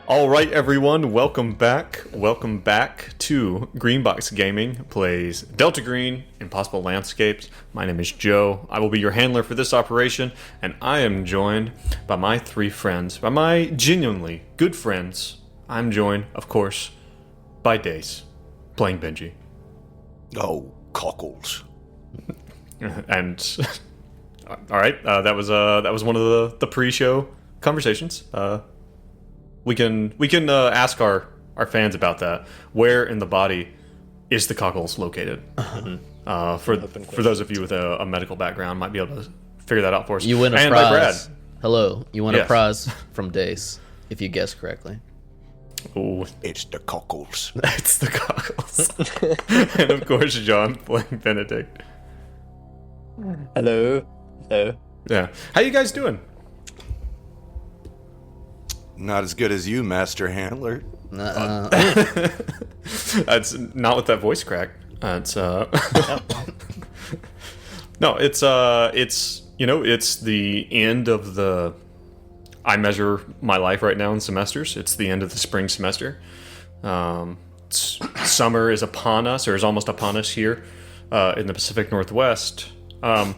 All right, everyone, welcome back. Welcome back to Greenbox Gaming plays Delta Green Impossible Landscapes. My name is Joe. I will be your handler for this operation, and I am joined by my three friends, by my genuinely good friends. I'm joined, of course, by Dace, playing Benji. Oh, cockles. And all right, that was one of the pre-show conversations. We can ask our fans about that. Where in the body is the cockles located? For those of you with a medical background, might be able to figure that out for us. You win a and prize. By Brad. Hello, you win Yes. a prize from Dace if you guess correctly. Ooh, It's the cockles. it's the cockles. And of course, John playing Benedict. Hello. Hello. Yeah, how you guys doing? Not as good as you, Master Handler. That's not with that voice crack. It's no, it's it's the end of the. I measure my life right now in semesters. It's the end of the spring semester. Summer is upon us, or is almost upon us here in the Pacific Northwest. I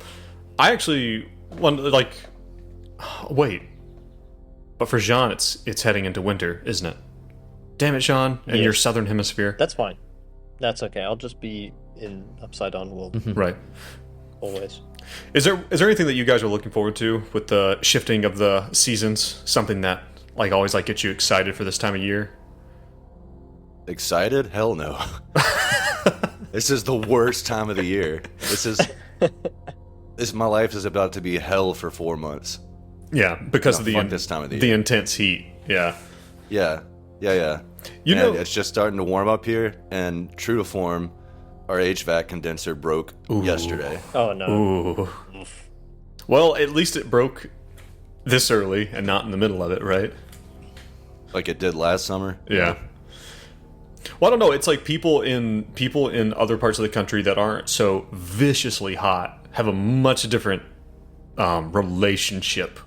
actually wait. But for Jean, it's heading into winter, isn't it? Damn it, Jean, in your southern hemisphere. That's fine. That's okay. I'll just be in upside down world. Right. Always. Is there anything that you guys are looking forward to with the shifting of the seasons? Something that always gets you excited for this time of year? Excited? Hell no. This is the worst time of the year. My life is about to be hell for 4 months. Yeah, because of this time of the the year. intense heat. Yeah. Yeah. It's just starting to warm up here, and true to form, our HVAC condenser broke yesterday. Oh no. Ooh. Well, at least it broke this early and not in the middle of it, right? Like it did last summer. Yeah. Well, I don't know. It's like people in other parts of the country that aren't so viciously hot have a much different relationship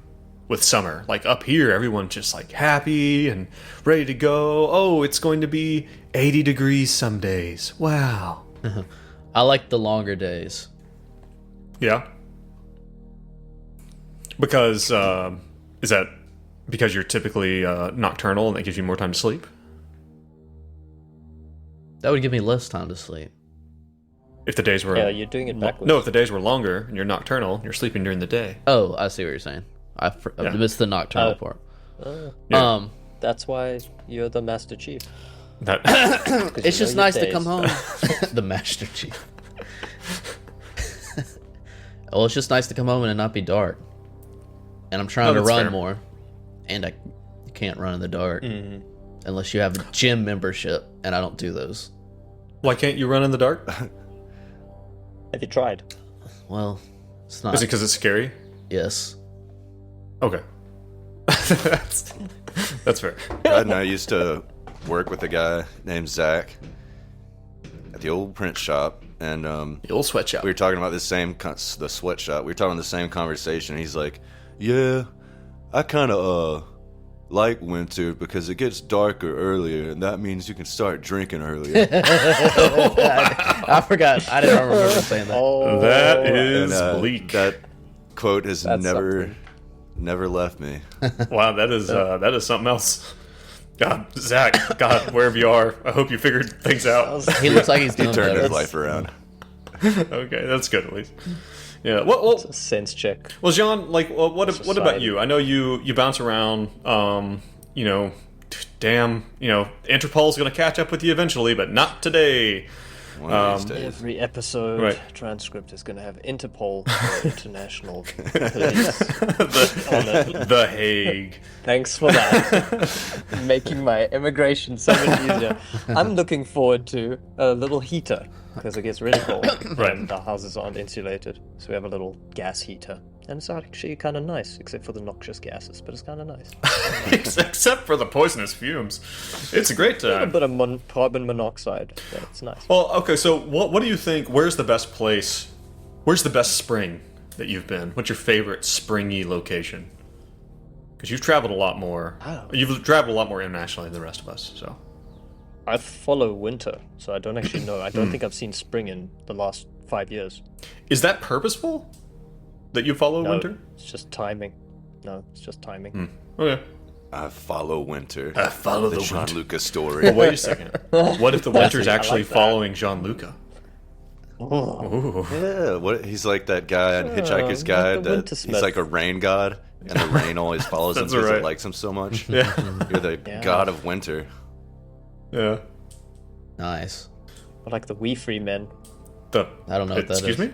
with summer. Like up here, everyone's just happy and ready to go. Oh, it's going to be 80 degrees some days. Wow. I like the longer days. Yeah. Because is that because you're typically nocturnal and that gives you more time to sleep? That would give me less time to sleep. If the days were Yeah, you're doing it backwards. No, if the days were longer and you're nocturnal, you're sleeping during the day. Oh, I see what you're saying. I missed the nocturnal part. Yeah. That's why you're the Master Chief. That 'Cause It's you just know your nice to days. come home. The Master Chief. Well, it's just nice to come home and it not be dark. And I'm trying to that's run fair. more, and I can't run in the dark unless you have a gym membership, and I don't do those. Why can't you run in the dark? Have you tried? Well, it's not. Is it because it's scary? Yes. Okay. that's fair. Brad and I used to work with a guy named Zach at the old print shop, and The old sweatshop. we were talking about the sweatshop. We were talking the same conversation. He's like, "Yeah, I kind of like winter because it gets darker earlier, and that means you can start drinking earlier." I forgot. I didn't remember saying that. Oh, That is And, bleak. That quote has That's never left me. Wow, that is something else. God, Zach, God, wherever you are, I hope you figured things out. He looks like he's He doing turned better. his life around. Okay, that's good at least. Yeah. Well, sense check. well, Jean, what about Society. you? I know you bounce around. Damn, Interpol's gonna catch up with you eventually, but not today. One of these days. Every episode Right. transcript is going to have Interpol or International Police. The Hague. Thanks for that. Making my immigration so much easier. I'm looking forward to a little heater because it gets really cold Right. and the houses aren't insulated. So we have a little gas heater. And it's actually kind of nice, except for the noxious gases, but it's kind of nice. Except for the poisonous fumes. It's a great A time. bit of carbon monoxide. Yeah, it's nice. Well, okay, so what do you think, where's the best place, where's the best spring that you've been? What's your favorite springy location? Because you've traveled a lot more. Oh. You've traveled a lot more internationally than the rest of us. So I follow winter, so I don't actually know. I don't think I've seen spring in the last 5 years. is that purposeful? That you follow No, winter? it's just timing. No, it's just timing. Okay. I follow winter. I follow the the John winter. Lucas story. But wait a second. What if the winter's I actually like that. following Gianluca? Oh. Ooh. Yeah, what he's like that guy in Hitchhiker's like Guide. the That Wintersmith. he's like a rain god, and the rain always follows him That's because right. it likes him so much. Yeah. You're the Yeah. god of winter. Yeah. Nice. I like the We Free Men. I don't know what that Excuse is. me?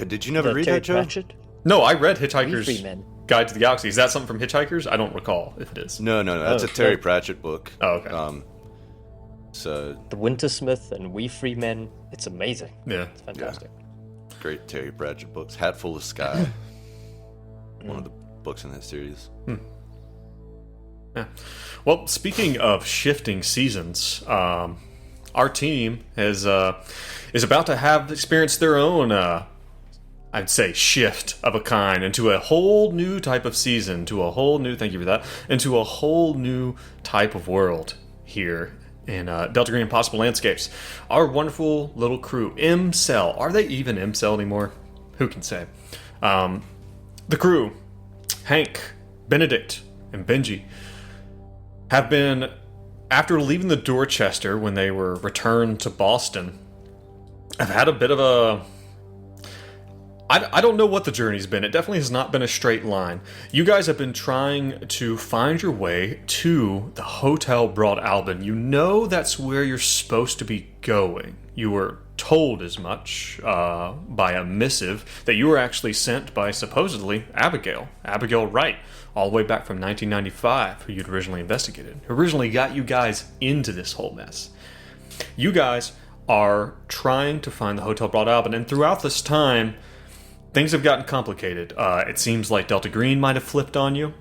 Did you never The read Terry that, Joe? Pratchett. No, I read We Free Hitchhiker's Men. Guide to the Galaxy. Is that something from Hitchhikers? I don't recall if it is. No, that's Oh, a Terry no. Pratchett book. Oh, okay. So The Wintersmith and We Free Men. It's amazing. Yeah. It's fantastic. great Terry Pratchett books. Hatful of Sky. One of the books in that series. Yeah. Well, speaking of shifting seasons, our team is about to have experienced their own, I'd say, shift of a kind into a whole new type of season, to a whole new, thank you for that, into a whole new type of world here in Delta Green Impossible Landscapes. Our wonderful little crew, M-Cell. Are they even M-Cell anymore? Who can say? The crew, Hank, Benedict, and Benji, have been, after leaving the Dorchester when they were returned to Boston, have had a bit of a... I don't know what the journey's been. It definitely has not been a straight line. You guys have been trying to find your way to the Hotel Broad Albin. You know that's where you're supposed to be going. You were told as much by a missive that you were actually sent by, supposedly, Abigail Wright, all the way back from 1995, who you'd originally investigated, who originally got you guys into this whole mess. You guys are trying to find the Hotel Broad Albin, and throughout this time, things have gotten complicated. It seems like Delta Green might have flipped on you.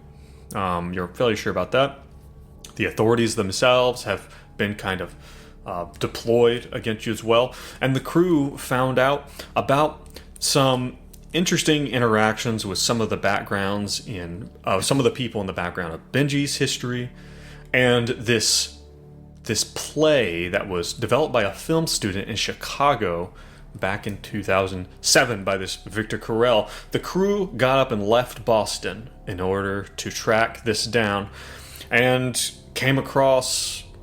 You're fairly sure about that. The authorities themselves have been kind of deployed against you as well. And the crew found out about some interesting interactions with some of the backgrounds in some of the people in the background of Benji's history, and this play that was developed by a film student in Chicago back in 2007 by this Victor Carell. The crew got up and left Boston in order to track this down, and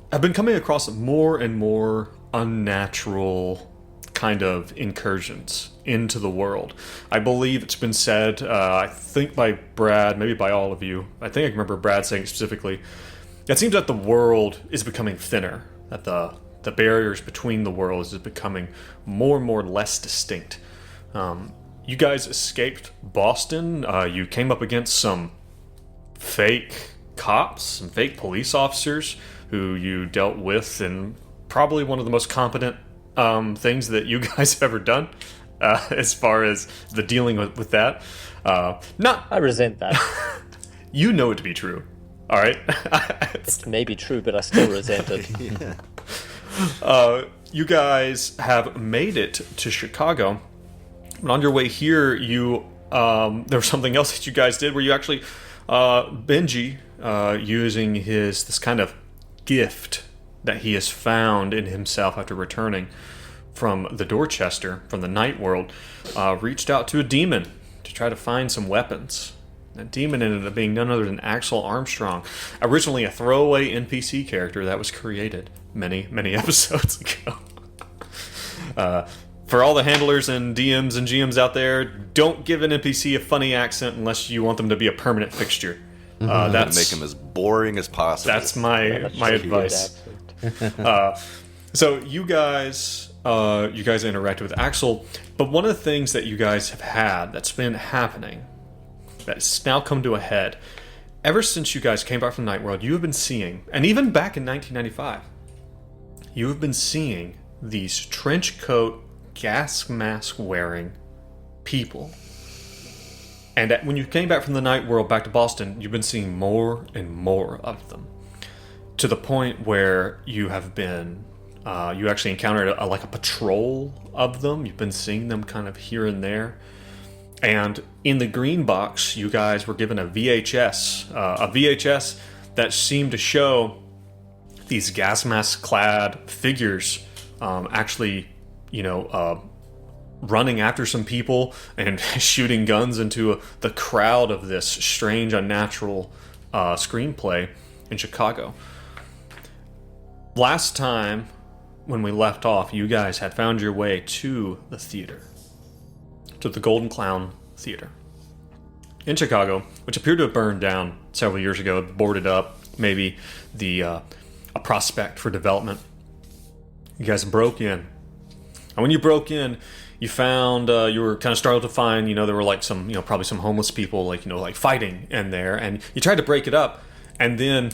have been coming across more and more unnatural kind of incursions into the world. I believe it's been said, I think by Brad, maybe by all of you, I think I can remember Brad saying specifically, it seems that the world is becoming thinner, that the barriers between the worlds is becoming more and more less distinct. You guys escaped Boston. You came up against some fake cops, some fake police officers who you dealt with in probably one of the most competent things that you guys have ever done as far as the dealing with that. I resent that. You know it to be true. All right. It may be true, but I still resent it. You guys have made it to Chicago. But on your way here, there was something else that you guys did where you actually, Benji, using this kind of gift that he has found in himself after returning from the Dorchester, from the night world, reached out to a demon to try to find some weapons. That demon ended up being none other than Axel Armstrong, originally a throwaway NPC character that was created many, many episodes ago. For all the handlers and DMs and GMs out there, don't give an NPC a funny accent unless you want them to be a permanent fixture. That's Make them as boring as possible. That's my advice. So you guys interacted with Axel, but one of the things that you guys have had that's been happening, that's now come to a head, ever since you guys came back from the Night World, you have been seeing, and even back in 1995, you have been seeing these trench coat, gas mask wearing people. And when you came back from the Night World back to Boston, you've been seeing more and more of them, to the point where you have been, you actually encountered a patrol of them. You've been seeing them kind of here and there. And in the green box, you guys were given a VHS that seemed to show these gas mask clad figures actually, running after some people and shooting guns into the crowd of this strange, unnatural screenplay in Chicago. Last time, when we left off, you guys had found your way to the theater, to the Golden Clown Theater in Chicago, which appeared to have burned down several years ago, boarded up, maybe a prospect for development. You guys broke in. And when you broke in, you found, you were kind of startled to find, there were like some, probably some homeless people, like fighting in there. And you tried to break it up. And then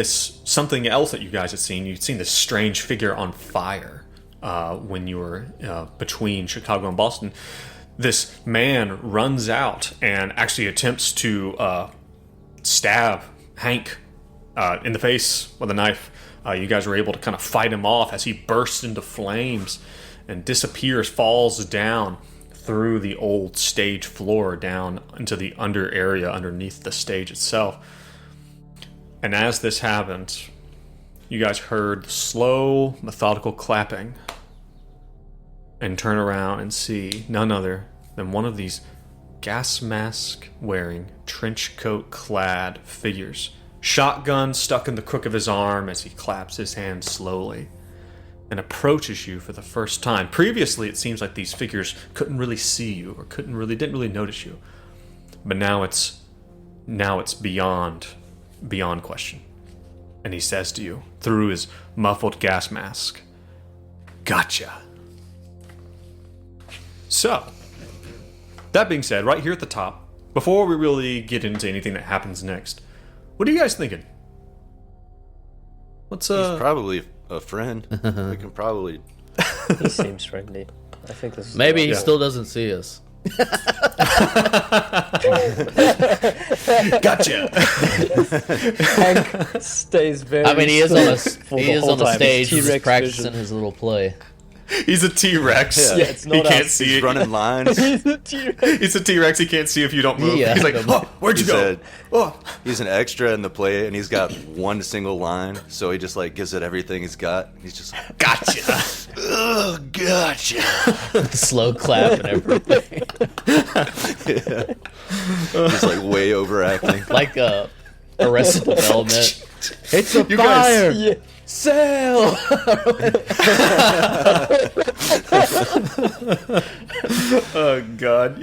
something else that you guys had seen, you'd seen this strange figure on fire when you were between Chicago and Boston. This man runs out and actually attempts to stab Hank in the face with a knife. You guys were able to kind of fight him off as he bursts into flames and disappears, falls down through the old stage floor down into the under area underneath the stage itself. And as this happened, you guys heard slow, methodical clapping and turn around and see none other than one of these gas mask wearing, trench coat clad figures, shotgun stuck in the crook of his arm as he claps his hand slowly and approaches you for the first time. Previously, it seems like these figures couldn't really see you or didn't really notice you. But now it's beyond question. And he says to you through his muffled gas mask, "Gotcha." So, that being said, right here at the top, before we really get into anything that happens next, what are you guys thinking? He's probably a friend. We can probably... He seems friendly. I think this is... Maybe he still doesn't see us. Gotcha. Hank stays very... I mean, he is on a stage. T-Rex He's practicing vision. his little play. He's a T-Rex. Yeah. It's not he can't us. see He's it. running lines. He's a T-Rex. He's a T-Rex. He can't see if you don't move. Yeah. He's like, "Oh, where'd you go?" Oh. He's an extra in the play, and he's got one single line, so he just gives it everything he's got. He's just like, Gotcha. "Oh, gotcha." Slow clap and everything. He's way overacting. Like Arrested Development. It's a You fire! guys- Yeah. Sail! Oh God,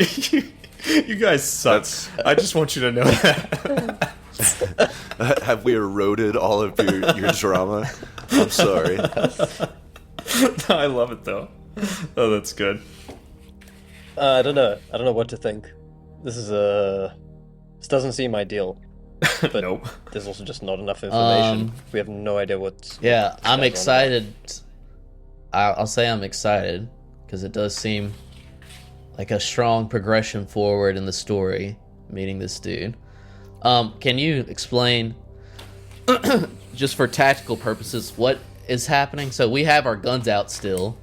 you guys suck. I just want you to know that. Have we eroded all of your drama? I'm sorry. I love it though. Oh, that's good. I don't know what to think. This doesn't seem ideal. But Nope. there's also just not enough information. We have no idea what's... Yeah, I'm going on. excited. I'll say I'm excited because it does seem like a strong progression forward in the story, meeting this dude. Can you explain, just for tactical purposes, what is happening? So we have our guns out still,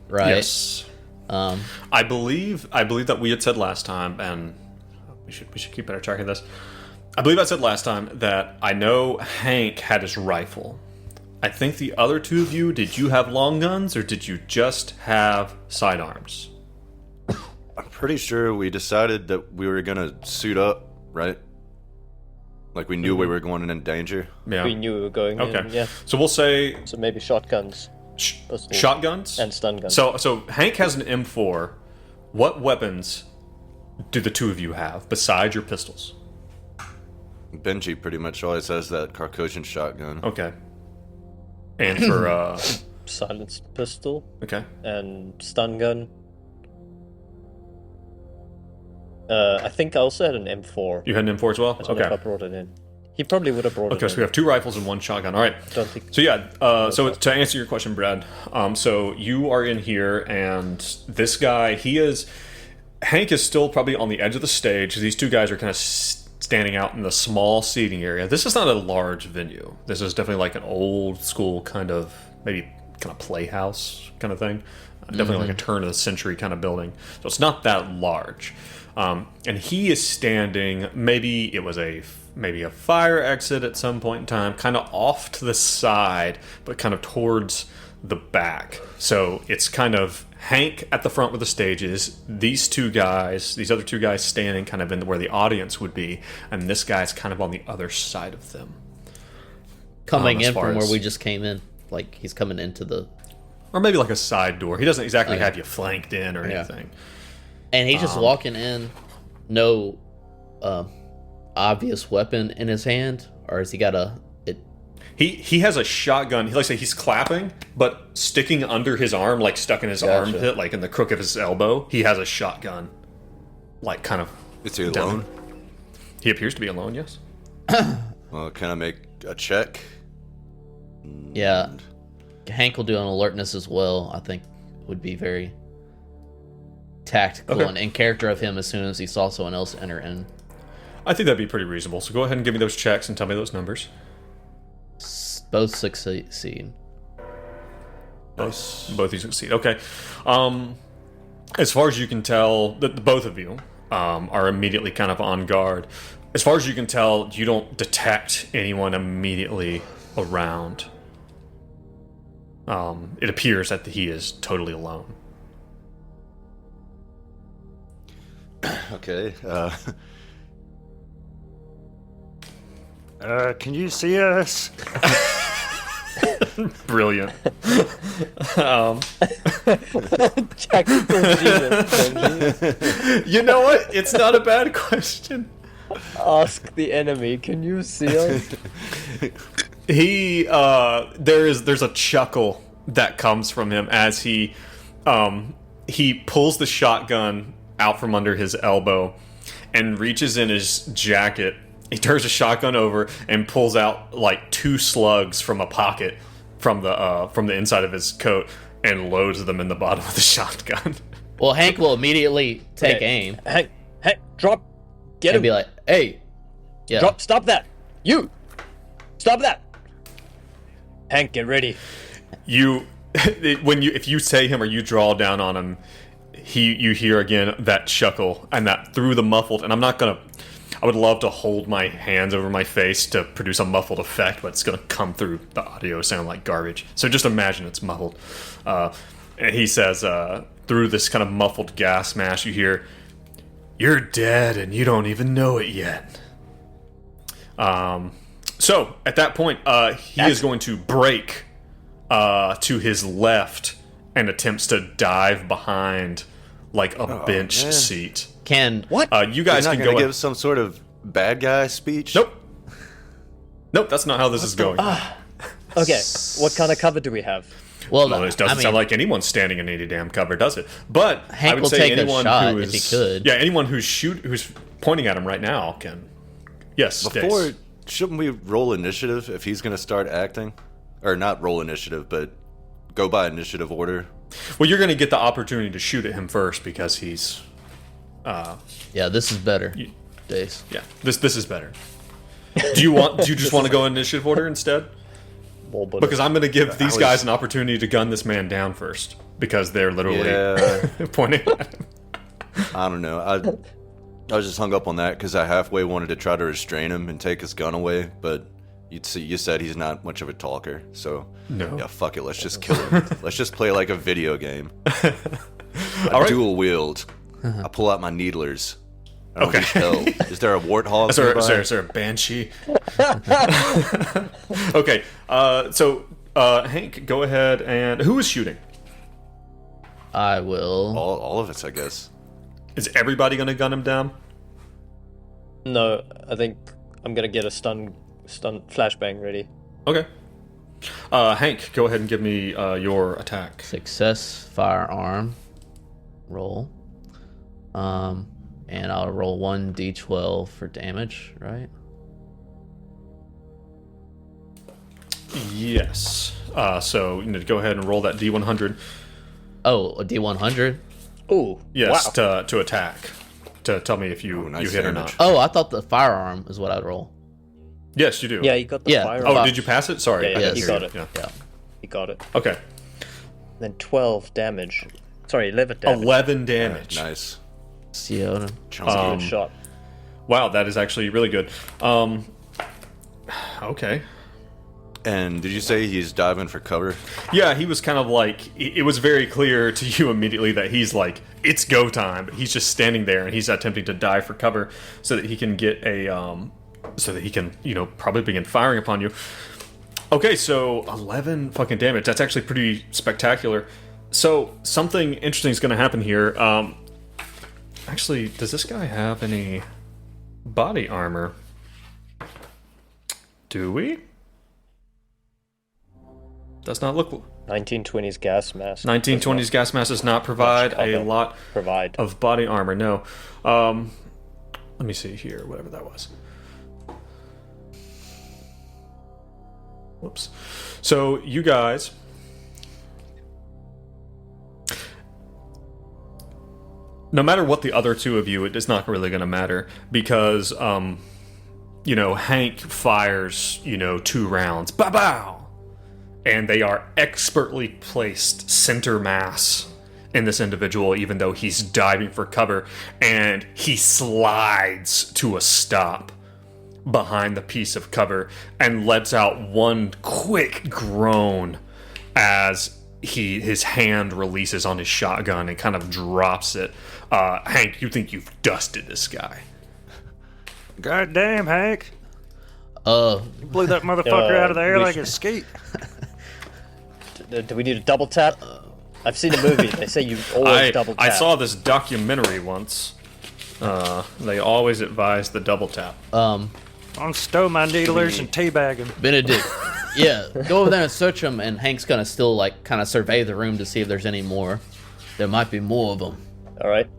right? Yes. I believe that we had said last time, and we should keep better track of this. I believe I said last time that I know Hank had his rifle. I think the other two of you, did you have long guns or did you just have sidearms? I'm pretty sure we decided that we were gonna suit up, right? We knew we were going in danger. Yeah. We knew we were going Okay. in, yeah. So we'll say So maybe shotguns pistols, shotguns and stun guns. So Hank has an M4. What weapons do the two of you have besides your pistols? Benji pretty much always has that Carcosian shotgun. Okay. And for Silenced pistol okay. and stun gun. I think I also had an M4. You had an M4 as well? I don't know if I Okay. brought it in. He probably would have brought it Okay, in. so we have two rifles and one shotgun. All right. Don't think... So yeah, so to answer your question, Brad, so you are in here, and this guy, Hank is still probably on the edge of the stage. These two guys are kind of standing out in the small seating area. This is not a large venue. This is definitely like an old school maybe kind of playhouse kind of thing. definitely like a turn of the century kind of building. So it's not that large. And he is standing, maybe it was maybe a fire exit at some point in time, kind of off to the side, but kind of towards the back. So it's kind of Hank at the front where the stage is, these other two guys standing kind of in where the audience would be, and this guy's kind of on the other side of them. Coming in from where we just came in. Like, he's coming into the... Or maybe like a side door. He doesn't exactly have you flanked in or anything. And he's just walking in, no obvious weapon in his hand? Or has he got a... He has a shotgun. Like I say, he's clapping, but sticking under his arm, like stuck in his armpit, like in the crook of his elbow. He has a shotgun, like kind of. Is he alone? He appears to be alone. Yes. Well, can I make a check? Yeah, Hank will do an alertness as well. I think would be very tactical and in character of him as soon as he saw someone else enter in. I think that'd be pretty reasonable. So go ahead and give me those checks and tell me those numbers. Both succeed. Both you succeed. Okay. As far as you can tell, the both of you are immediately kind of on guard. As far as you can tell, you don't detect anyone immediately around. It appears that he is totally alone. Okay. Can you see us? Brilliant. You know what? It's not a bad question. Ask the enemy, can you see us? There's a chuckle that comes from him as he pulls the shotgun out from under his elbow and reaches in his jacket. He turns the shotgun over and pulls out like 2 slugs from a pocket from the inside of his coat and loads them in the bottom of the shotgun. Well, Hank will immediately take aim. Hank, drop. Get him. And be like, hey. Yeah. Drop, stop that. You. Stop that. Hank, get ready. If you say him or you draw down on him, you hear again that chuckle and that through the muffled, and I would love to hold my hands over my face to produce a muffled effect, but it's going to come through the audio sound like garbage. So just imagine it's muffled. And he says, through this kind of muffled gas mask, you hear, "You're dead and you don't even know it yet." So at that point, he is going to break to his left and attempts to dive behind like a bench seat. What? You guys You're not can gonna go give some sort of bad guy speech? Nope, that's not how this is going. Okay, what kind of cover do we have? Well, this doesn't sound like anyone's standing in any damn cover, does it? But Hank I would will say take anyone a shot who if is, he could. Yeah, anyone who's pointing at him right now can. Yes, Stace. Shouldn't we roll initiative if he's going to start acting? Or not roll initiative, but go by initiative order? Well, you're going to get the opportunity to shoot at him first because he's... yeah, this is better, Dace. Yeah, this is better. Do you just want to go in initiative order instead? Because I'm going to give these guys an opportunity to gun this man down first. Because they're literally pointing at him. I don't know. I was just hung up on that because I halfway wanted to try to restrain him and take his gun away, but you said he's not much of a talker, so no. Yeah, fuck it. Let's just kill him. Let's just play like a video game. All right. Dual wield. I pull out my needlers. I don't hell. Is there a warthog? Is there a banshee? Okay. So Hank, go ahead and who is shooting? I will. All of us, I guess. Is everybody going to gun him down? No, I think I'm gonna get a stun flashbang ready. Okay. Hank, go ahead and give me your attack. Success firearm roll. And I'll roll 1d12 for damage, right? Yes. So you need to go ahead and roll that D100. Oh, a d100? Oh, yes, wow. to attack. To tell me if you nice hit or damage. not. Oh, I thought the firearm is what I'd roll. Yes, you do. Yeah, he got the fire. Oh, did you pass it? Sorry. Yeah, I yes. didn't he hear got you. it. Yeah. He got it. Okay. then 12 damage. Sorry, 11 damage. 11 damage. Nice. Siona. Chunky. Good shot. Wow, that is actually really good. Okay. And did you say he's diving for cover? Yeah, he was kind of like, it was very clear to you immediately that he's like, it's go time, but he's just standing there and he's attempting to dive for cover so that he can get a, so that he can, probably begin firing upon you. Okay, so 11 fucking damage. That's actually pretty spectacular. So, something interesting is going to happen here. Actually, does this guy have any body armor? Do we? Does not look... 1920s gas mask. 1920s gas mask does not provide a lot of body armor, no. Let me see here, whatever that was. Whoops. So, you guys... No matter what the other two of you, it is not really going to matter, because, Hank fires, 2 rounds. Ba-bow! And they are expertly placed center mass in this individual, even though he's diving for cover, and he slides to a stop behind the piece of cover and lets out one quick groan as his hand releases on his shotgun and kind of drops it. Hank, you think you've dusted this guy. God damn, Hank. Uh, You blew that motherfucker out of the air like a skate. Do we need a double tap? I've seen a movie. They say you always double tap. I saw this documentary once. They always advise the double tap. On stow my needlers and teabagging. Benedict. Yeah, go over there and search them, and Hank's gonna still, kind of survey the room to see if there's any more. There might be more of them. Alright.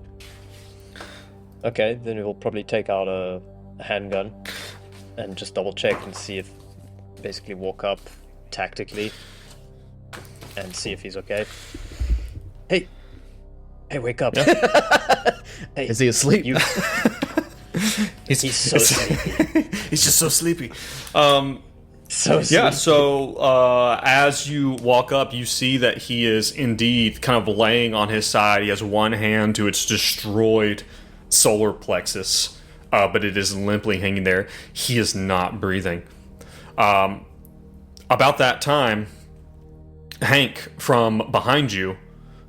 Okay, then we'll probably take out a handgun and just double check and see if... Basically walk up tactically and see if he's okay. Hey, wake up. Hey, Is he asleep? He's so sleepy. He's just so sleepy. So sleepy. Yeah, so as you walk up, you see that he is indeed kind of laying on his side. He has one hand to its destroyed solar plexus, but it is limply hanging there. He is not breathing. About that time, Hank, from behind you,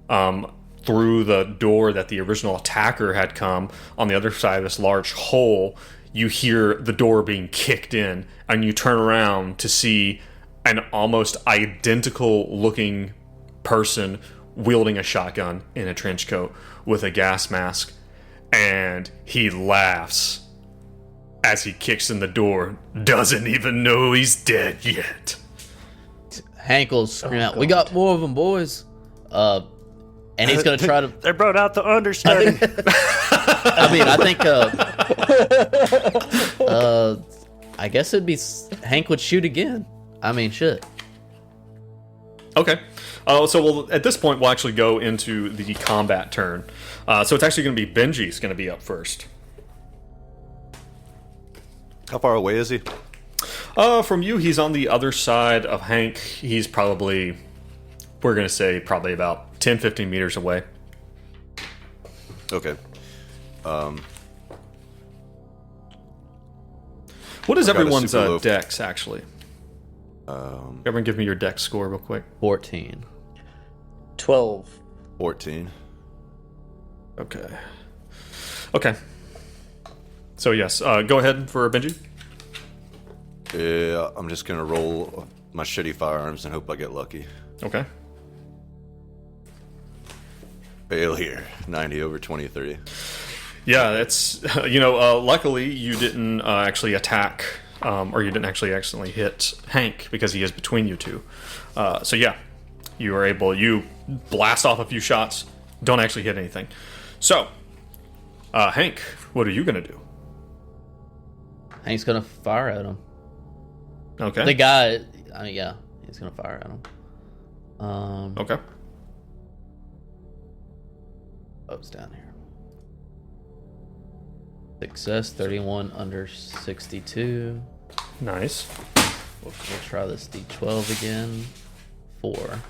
through the door that the original attacker had come, on the other side of this large hole, you hear the door being kicked in, and you turn around to see an almost identical looking person wielding a shotgun in a trench coat with a gas mask, and he laughs as he kicks in the door. Doesn't even know he's dead yet. Hank will scream out, "We got more of them, boys!" And he's gonna try to. They brought out the understudy. I think. I guess it'd be Hank would shoot again. Shit. Okay. At this point, we'll actually go into the combat turn. So it's actually going to be Benji's going to be up first. How far away is he? From you, he's on the other side of Hank. He's probably, we're going to say, probably about 10, 15 meters away. Okay. What is I got a everyone's super low- dex, actually? Everyone give me your dex score real quick. 14. 12. 14. Okay. So, yes, go ahead for Benji. Yeah, I'm just gonna roll my shitty firearms and hope I get lucky. Okay. Fail here. 90 over 23. Yeah, it's, luckily you didn't actually attack, or you didn't actually accidentally hit Hank because he is between you two. So yeah, you blast off a few shots, don't actually hit anything. So, Hank, what are you going to do? Hank's gonna fire at him. Okay. The guy, he's gonna fire at him. Okay. Oh, it's down here. Success, 31 under 62. Nice. We'll try this D12 again. 4.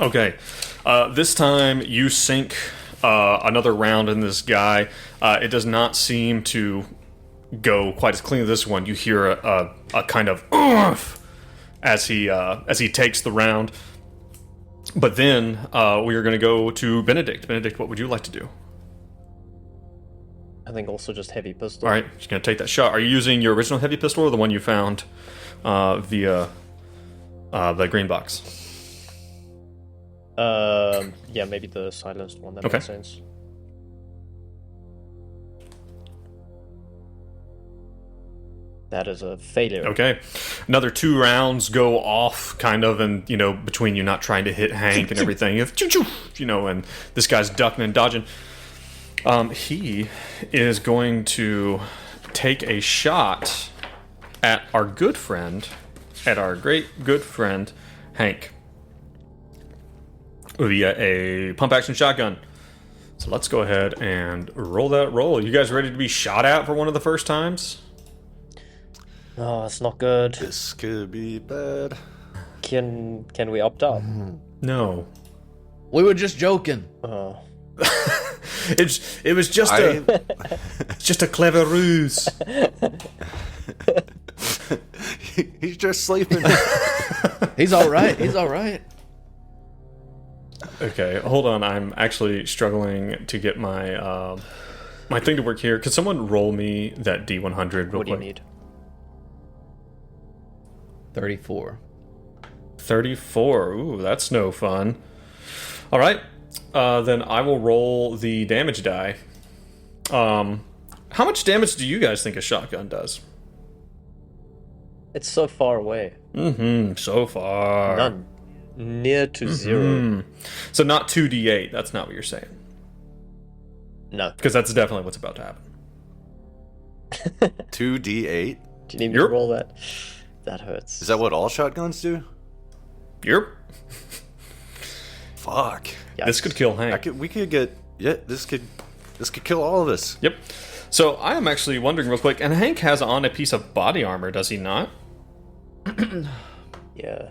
Okay. This time you sink another round in this guy. It does not seem to go quite as clean as this one. You hear a kind of as he takes the round. But then we are going to go to Benedict. Benedict, what would you like to do? I think also just heavy pistol. All right, just going to take that shot. Are you using your original heavy pistol or the one you found via the green box? Yeah, maybe the silenced one. That makes sense. That is a failure. Okay. Another 2 rounds go off, kind of, and, between you not trying to hit Hank and everything, and this guy's ducking and dodging. He is going to take a shot at our good friend, our great good friend, Hank, via a pump-action shotgun. So let's go ahead and roll that roll. You guys ready to be shot at for one of the first times? Oh, it's not good. This could be bad. Can we opt out? No. We were just joking. Oh. It was just just a clever ruse. He's just sleeping. He's all right. He's all right. Okay, hold on. I'm actually struggling to get my my thing to work here. Could someone roll me that D100 real quick? What do you need? 34. 34. Ooh, that's no fun. All right, then I will roll the damage die. How much damage do you guys think a shotgun does? It's so far away. So far. None. Near to 0. So not 2d8. That's not what you're saying. No. Because that's definitely what's about to happen. 2d8? Do you need me to roll that? That hurts. Is that what all shotguns do? Yep. Fuck. Yikes. This could kill Hank. We could get... Yeah, this could kill all of us. Yep. So I am actually wondering real quick, and Hank has on a piece of body armor, does he not? Yeah.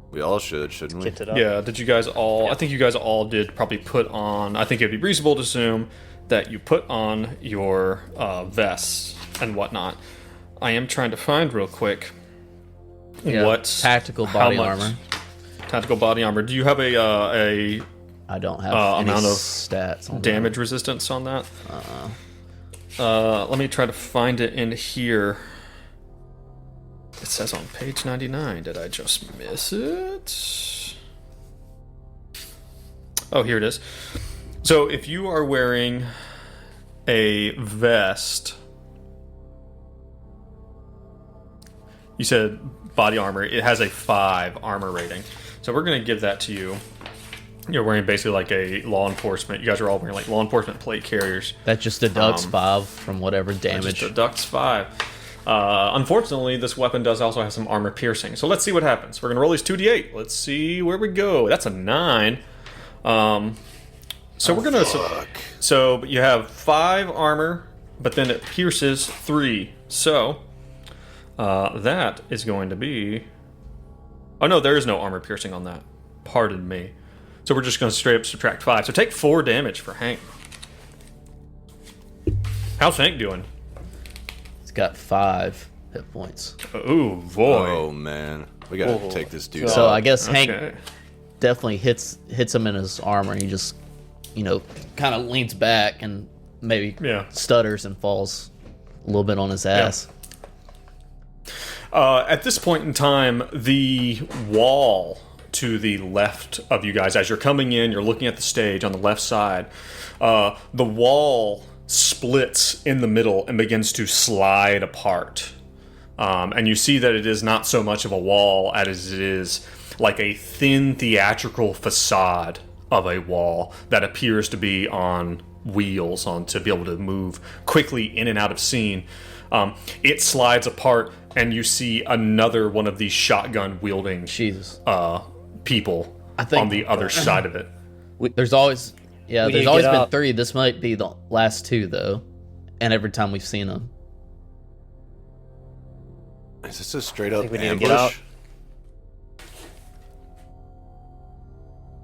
We all should, shouldn't we? Kitted up. Yeah, did you guys all... I think you guys all did probably put on... I think it'd be reasonable to assume that you put on your vests and whatnot. I am trying to find real quick what... Tactical body armor. Tactical body armor. Do you have a I don't have any amount of stats on damage resistance on that? Let me try to find it in here. It says on page 99. Did I just miss it? Oh, here it is. So if you are wearing a vest, you said body armor, it has a 5 armor rating. So we're going to give that to you. You're wearing basically like a law enforcement. You guys are all wearing like law enforcement plate carriers. That just deducts 5 from whatever damage. Just deducts 5. Unfortunately, this weapon does also have some armor piercing. So let's see what happens. We're going to roll these 2d8. Let's see where we go. That's a 9. So we're going to... So you have 5 armor, but then it pierces 3. So that is going to be... Oh, no, there is no armor piercing on that. Pardon me. So we're just going to straight up subtract 5. So take 4 damage for Hank. How's Hank doing? He's got 5 hit points. Ooh, boy. Oh, man. We gotta take this dude So out. I guess Hank Okay. definitely hits him in his armor, and he just, kind of leans back and maybe stutters and falls a little bit on his ass. At this point in time, the wall to the left of you guys, as you're coming in, you're looking at the stage on the left side, the wall splits in the middle and begins to slide apart. And you see that it is not so much of a wall as it is like a thin theatrical facade of a wall that appears to be on wheels to be able to move quickly in and out of scene. It slides apart, and you see another one of these shotgun-wielding people on the other side of it. There's always need to been get out. 3. This might be the last 2 though, and every time we've seen them. Is this a straight up think we need to get ambush?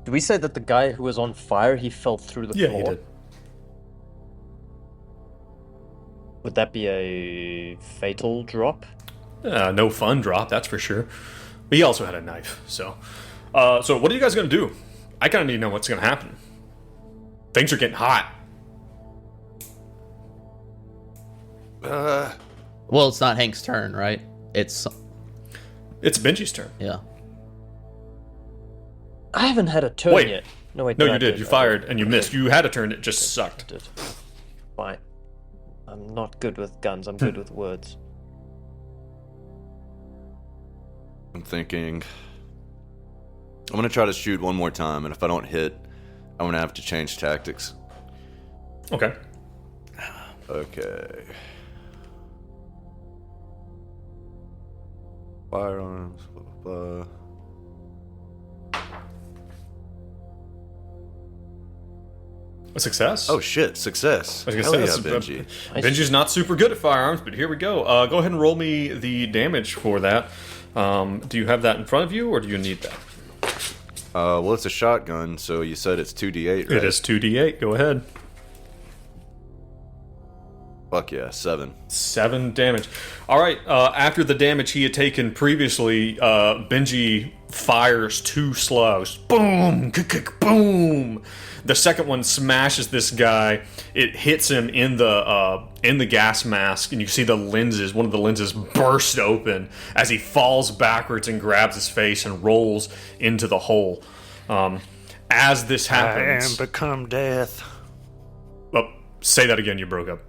Did we say that the guy who was on fire, he fell through the Yeah, floor? you did. Would that be a fatal drop? No fun drop, that's for sure. But he also had a knife, so... so what are you guys going to do? I kind of need to know what's going to happen. Things are getting hot. Well, it's not Hank's turn, right? It's Benji's turn. yeah. I haven't had a turn Wait. yet. No, wait. No, I you did. You I fired and you missed. You had a turn, it just I sucked. did. Fine. I'm not good with guns. I'm good with words. I'm thinking. I'm gonna try to shoot one more time, and if I don't hit, I'm gonna have to change tactics. Okay. Okay. Firearms. Blah, blah, blah. A success? Oh shit! Success. I was Hell gonna yeah, say, Benji. Benji's not super good at firearms, but here we go. Go ahead and roll me the damage for that. Do you have that in front of you, or do you need that? Well, it's a shotgun, so you said it's 2d8, right? It is 2d8. Go ahead. Fuck yeah, 7. 7 damage. All right. After the damage he had taken previously, Benji fires 2 slugs. Boom! Boom! The second one smashes this guy. It hits him in the gas mask, and you see the lenses. One of the lenses burst open as he falls backwards and grabs his face and rolls into the hole. As this I happens, am become death. oh, say that again. You broke up.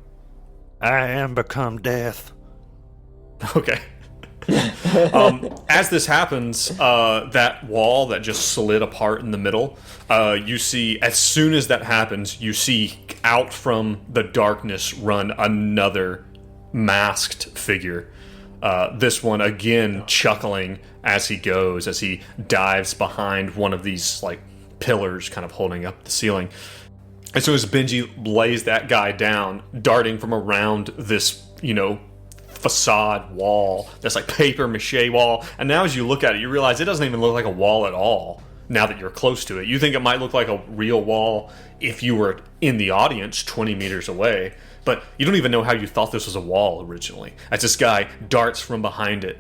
I am become death. Okay. As this happens, that wall that just slid apart in the middle, you see, as soon as that happens, you see out from the darkness run another masked figure. This one, again, chuckling as he goes, as he dives behind one of these, like, pillars kind of holding up the ceiling. And so as Benji lays that guy down, darting from around this, facade wall, this like paper mache wall, and now as you look at it, you realize it doesn't even look like a wall at all now that you're close to it. You think it might look like a real wall if you were in the audience 20 meters away, but you don't even know how you thought this was a wall originally, as this guy darts from behind it,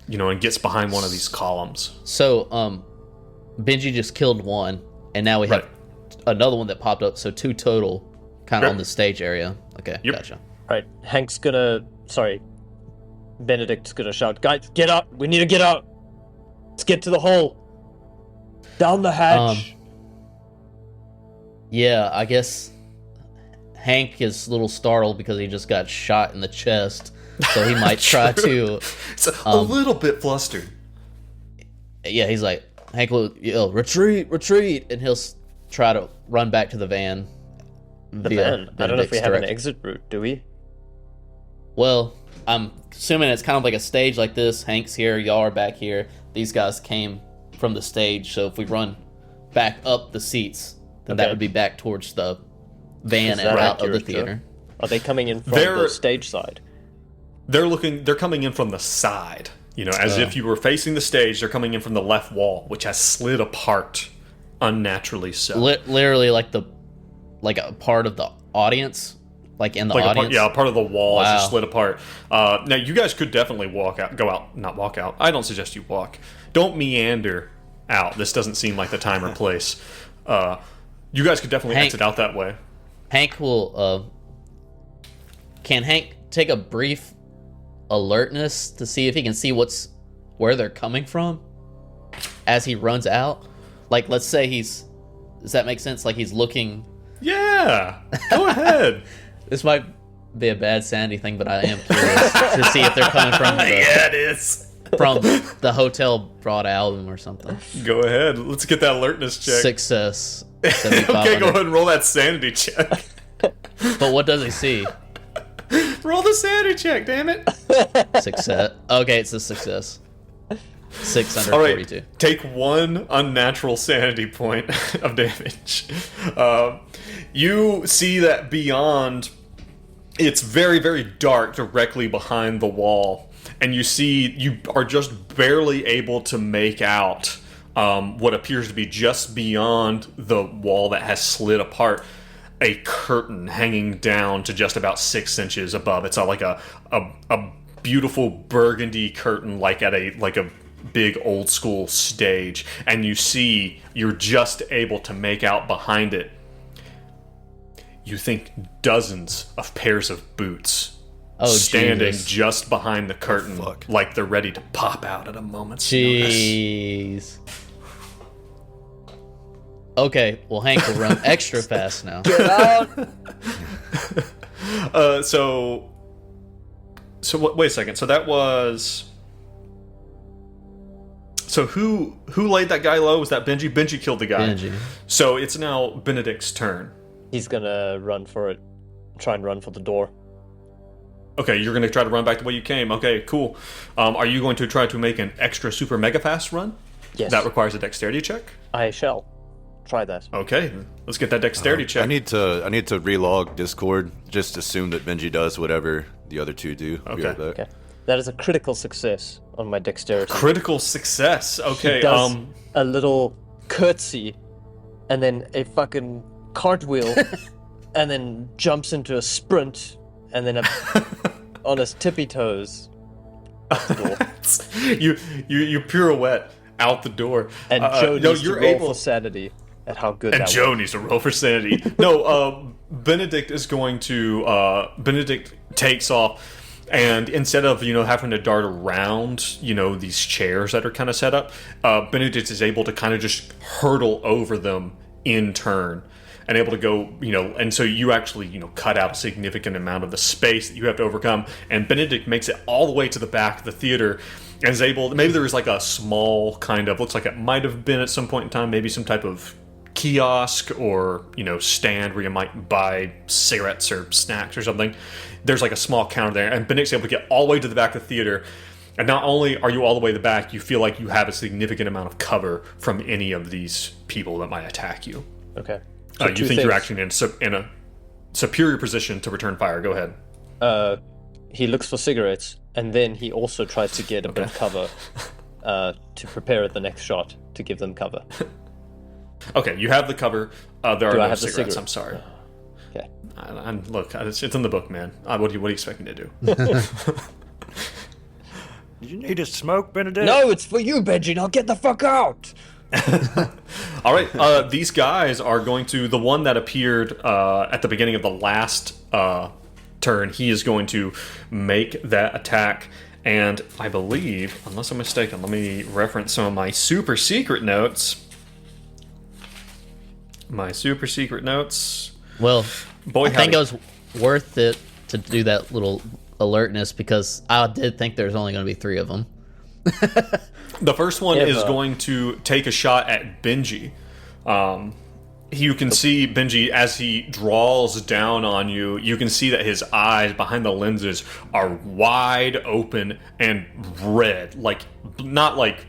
and gets behind one of these columns. So, Benji just killed one, and now we have another one that popped up, so 2 total, kind of on the stage area. Okay, Yep. gotcha. Right. Benedict's gonna shout, "Guys, get up! We need to get out! Let's get to the hole! Down the hatch!" Yeah, I guess Hank is a little startled because he just got shot in the chest, so he might try to... It's a little bit flustered. Yeah, he's like, Hank will yell, retreat, retreat, and he'll try to run back to the van. The van? I don't know if we have an direction. exit route, do we? Well, I'm assuming it's kind of like a stage like this. Hank's here, y'all are back here. These guys came from the stage, so if we run back up the seats, then that Okay. would be back towards the van Is and that out of the accurate, theater. Are they coming in from They're- the stage side? They're coming in from the side, as if you were facing the stage. They're coming in from the left wall, which has slid apart unnaturally so. Literally like a part of the audience, like in the Like audience. a part of the wall is Wow. just slid apart. Now, you guys could definitely not walk out. I don't suggest you walk. Don't meander out. This doesn't seem like the time or place. You guys could definitely Hank- exit out that way. Hank will. Can Hank take a brief alertness to see if he can see where they're coming from as he runs out? Like, let's say does that make sense? Like he's looking. Yeah, go ahead. This might be a bad sanity thing, but I am curious to see if they're coming from Yeah, it is. from the Hotel Broad album or something. Go ahead. Let's get that alertness check. Success. Okay, 7,500. go ahead and roll that sanity check. But what does he see? Roll the sanity check, damn it. Success. Okay, it's a success. 642. All right, take 1 unnatural sanity point of damage. You see that beyond, it's very, very dark directly behind the wall, and you are just barely able to make out what appears to be just beyond the wall that has slid apart, a curtain hanging down to just about 6 inches above. It's like a beautiful burgundy curtain, like at a big old school stage, and you're just able to make out behind it, you think, dozens of pairs of boots standing Jesus. just behind the curtain, like they're ready to pop out at a moment's notice. Jeez. Okay, well, Hank will run extra fast now. Get out! So wait a second. So that was. So who laid that guy low? Was that Benji? Benji killed the guy. Benji. So it's now Benedict's turn. He's gonna run for it. Try and run for the door. Okay, you're going to try to run back the way you came. Okay, cool. Are you going to try to make an extra super mega fast run? Yes. That requires a dexterity check? I shall. Try that. Okay, let's get that dexterity check. I need to relog Discord. Just assume that Benji does whatever the other two do. Be Okay. right back. Okay. That is a critical success on my dexterity. Critical success. Okay, He does a little curtsy, and then a fucking cartwheel, and then jumps into a sprint, and then on his tippy toes out the door. you pirouette out the door. And Joe needs to you're roll able for sanity at how good And that Joe was. needs to roll for sanity. No, Benedict is going to. Benedict takes off, and instead of having to dart around these chairs that are kind of set up, Benedict is able to kind of just hurdle over them in turn, and able to go. And so you actually cut out a significant amount of the space that you have to overcome, and Benedict makes it all the way to the back of the theater. And is able. Maybe there is like a small kind of looks like it might have been at some point in time. Maybe some type of kiosk or stand where you might buy cigarettes or snacks or something. There's like a small counter there, and Benedict's able to get all the way to the back of the theater. And not only are you all the way to the back, you feel like you have a significant amount of cover from any of these people that might attack you. Okay. You think you're actually in a superior position to return fire. Go ahead. He looks for cigarettes, and then he also tries to get a bit of cover to prepare at the next shot to give them cover. Okay, you have the cover. There are Do I no have the cigarettes. cigarette? I'm sorry. Okay. Look, it's in the book, man. What do you expect me to do? You need a smoke, Benedict? No, it's for you, Benji. Now get the fuck out. All right, these guys are going to. The one that appeared at the beginning of the last turn, he is going to make that attack. And I believe, unless I'm mistaken, let me reference some of my super secret notes. Well, Boy, I think howdy. it was worth it to do that little alertness because I did think there's only going to be 3 of them. The first one Yeah, is but- going to take a shot at Benji. You can see Benji as he draws down on you. You can see that his eyes behind the lenses are wide open and red, like not like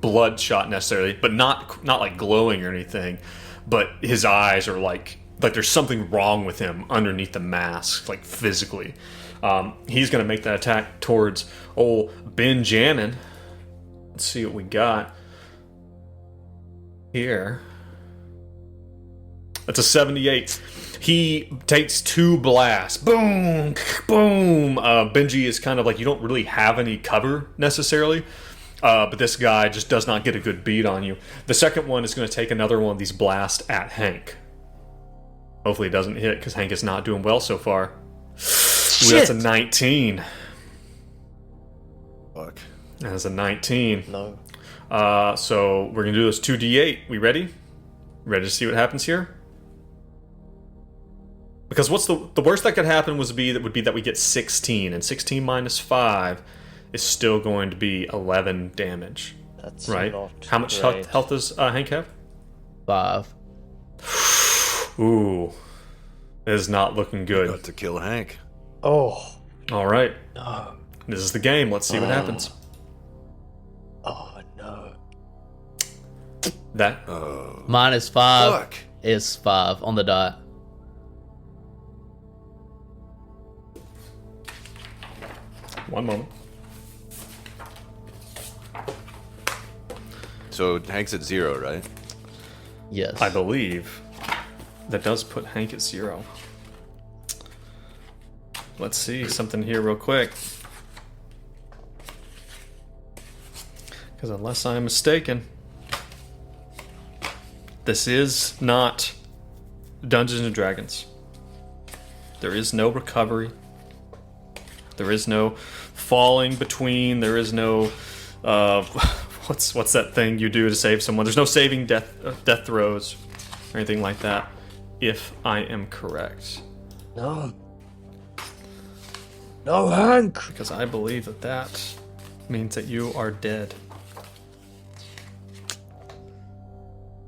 bloodshot necessarily, but not like glowing or anything. But his eyes are like there's something wrong with him underneath the mask, like physically. He's going to make that attack towards old Ben Jannon. Let's see what we got here. That's a 78. He takes 2 blasts. Boom! Boom! Benji is kind of like, you don't really have any cover necessarily. But this guy just does not get a good beat on you. The second one is going to take another one of these blasts at Hank. Hopefully it doesn't hit, because Hank is not doing well so far. Ooh, that's a 19. Fuck. That's a 19. No. So we're going to do this 2d8. We ready? Ready to see what happens here? Because what's the worst that could happen would be that we get 16, and 16 minus 5 is still going to be 11 damage. That's Right? not How much great. health does Hank have? 5. Ooh. It is not looking good. Got to kill Hank. Oh. All right. No. This is the game. Let's see what happens. Oh, no. That Minus 5 Fuck. is 5 on the dot. one moment. So Hank's at 0, right? Yes. I believe that does put Hank at 0. Let's see something here real quick. Because unless I'm mistaken, this is not Dungeons and Dragons. There is no recovery. There is no falling between. There is no what's that thing you do to save someone? There's no saving death throws or anything like that. If I am correct, No. No, Hank. because I believe that means that you are dead.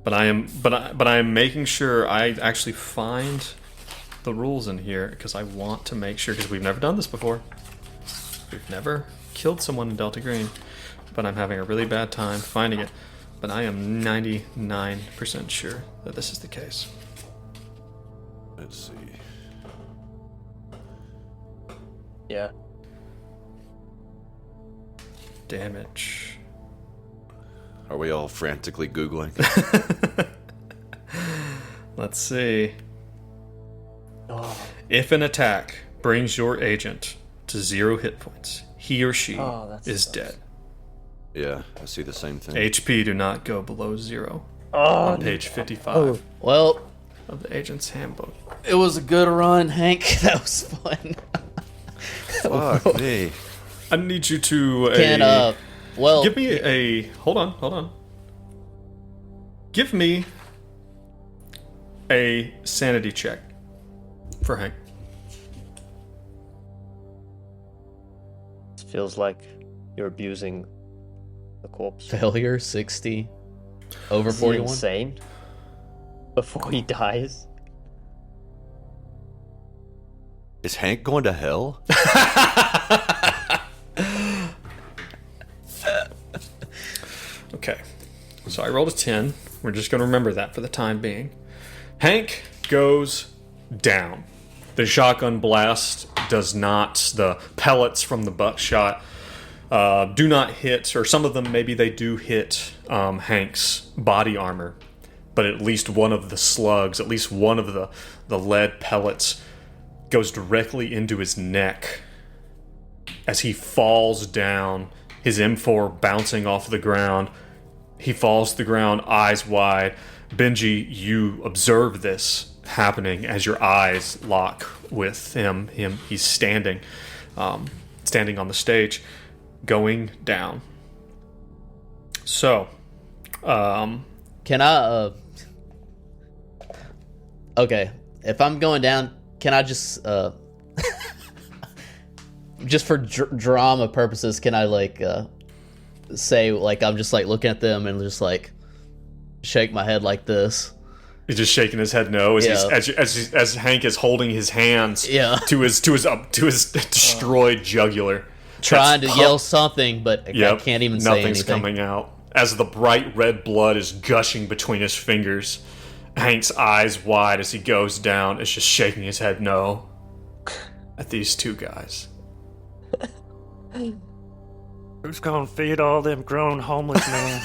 But I am making sure I actually find the rules in here because I want to make sure, because we've never done this before. We've never killed someone in Delta Green, but I'm having a really bad time finding it. But I am 99% sure that this is the case. Let's see. Yeah. Damage. Are we all frantically Googling? Let's see. Oh, If an attack brings your agent to 0 hit points, he or she that is sucks. dead. Yeah, I see the same thing. HP do not go below 0 Oh, on page 55 Well, of the agent's handbook. it was a good run, Hank. That was fun. Fuck me. I need you to Well, give me a hold on. Give me a sanity check for Hank. it feels like you're abusing the corpse. failure 60 over Is he 41. insane? Before he dies? Is Hank going to hell? Okay, so I rolled a 10. We're just going to remember that for the time being. Hank goes down. The shotgun blast does not, the pellets from the buckshot do not hit, or some of them maybe they do hit Hank's body armor, but at least one of the slugs, at least one of the lead pellets goes directly into his neck as he falls down, his M4 bouncing off the ground. He falls to the ground, eyes wide. Benji, you observe this happening as your eyes lock with him. He's standing on the stage, going down. So, Can I, okay, if I'm going down, can I just, just for drama purposes, can I, like, say, like, I'm just, like, looking at them and just, like, shake my head like this? he's just shaking his head no as as Hank is holding his hands to his destroyed jugular, Trying to yell something, but I can't even say nothing's anything. coming out as the bright red blood is gushing between his fingers. Hank's eyes wide as he goes down, is just shaking his head no at these two guys. Who's gonna feed all them grown homeless men?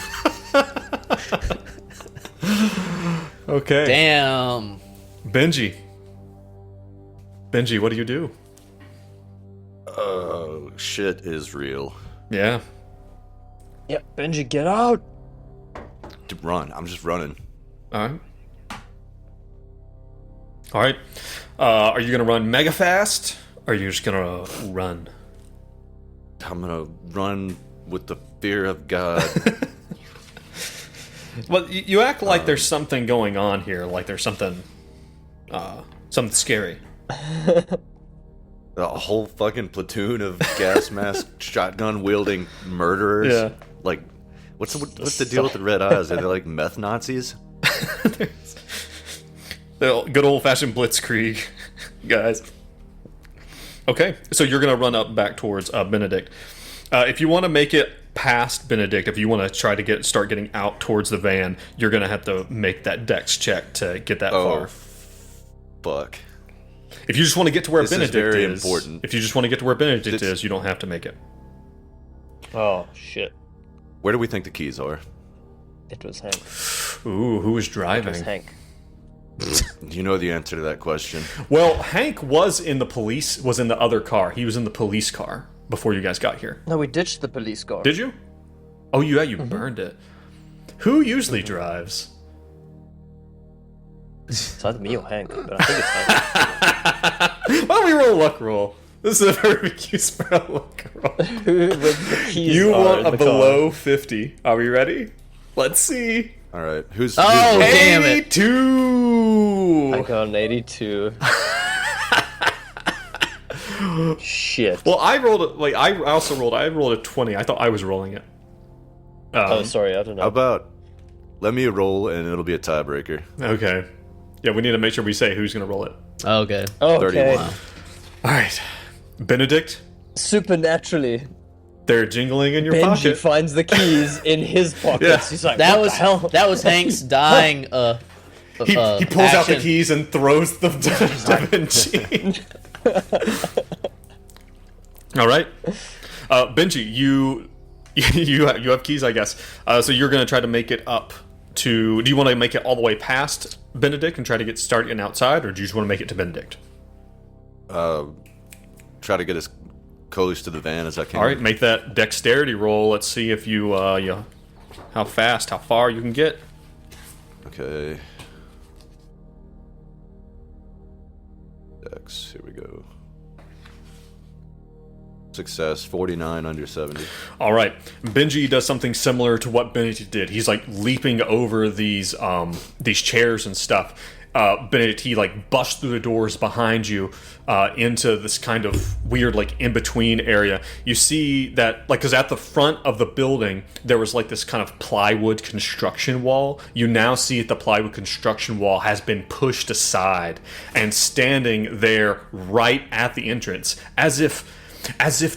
Okay. Damn. Benji, what do you do? Oh, shit is real. Yeah. Yeah, Benji, get out! To run. I'm just running. All right. Are you gonna run mega fast? Or are you just gonna run? I'm gonna run with the fear of God. Well, you act like there's something going on here, like there's something scary. A whole fucking platoon of gas mask, shotgun wielding murderers. Yeah. Like, what's the deal with the red eyes? Are they like meth Nazis? The good old fashioned blitzkrieg, guys. Okay, so you're gonna run up back towards Benedict. If you want to make it past Benedict, if you want to try to start getting out towards the van, you're gonna have to make that dex check to get that far. Fuck. If you just want to get to where This is Benedict very is, important. if you just want to get to where Benedict is, you don't have to make it. Oh, shit. Where do we think the keys are? It was Hank. Ooh, who was It was driving? Hank. You know the answer to that question. Well, Hank was in the other car. He was in the police car before you guys got here. No, we ditched the police car. Did you? Oh, you burned it. Who usually drives? It's either me or Hank, but I think it's Hank. Why don't we roll a luck roll? This is a very useful luck roll. Who with the keys You are want in a the below 50. Are we ready? Let's see. All right, who's? Oh, who's damn it. 82. car? I got an 82. Shit. Well, I rolled it. Like I rolled a 20. I thought I was rolling it. Oh, sorry, I don't know. How about? Let me roll, and it'll be a tiebreaker. Okay. Yeah, we need to make sure we say who's going to roll it. Okay. Okay. 31. Wow. All right. Benedict, Supernaturally, they're jingling in your Benji pocket. finds the keys in his pockets. Yeah. He's like, That what was the hell? that was Hank's dying. He pulls out the action. keys and throws them to Benji. All right. Benji, you have keys, I guess. So you're going to try to make it up to... Do you want to make it all the way past Benedict and try to get started outside, or do you just want to make it to Benedict? Try to get as close to the van as I can. All right, make that dexterity roll. Let's see if you how far you can get. Okay. Dex, here we go. Success, 49 under 70. All right, Benji does something similar to what Benedict did. He's like leaping over these chairs and stuff. Benedict, he like busts through the doors behind you into this kind of weird like in between area. You see that like because at the front of the building there was like this kind of plywood construction wall. You now see that the plywood construction wall has been pushed aside, and standing there right at the entrance, as if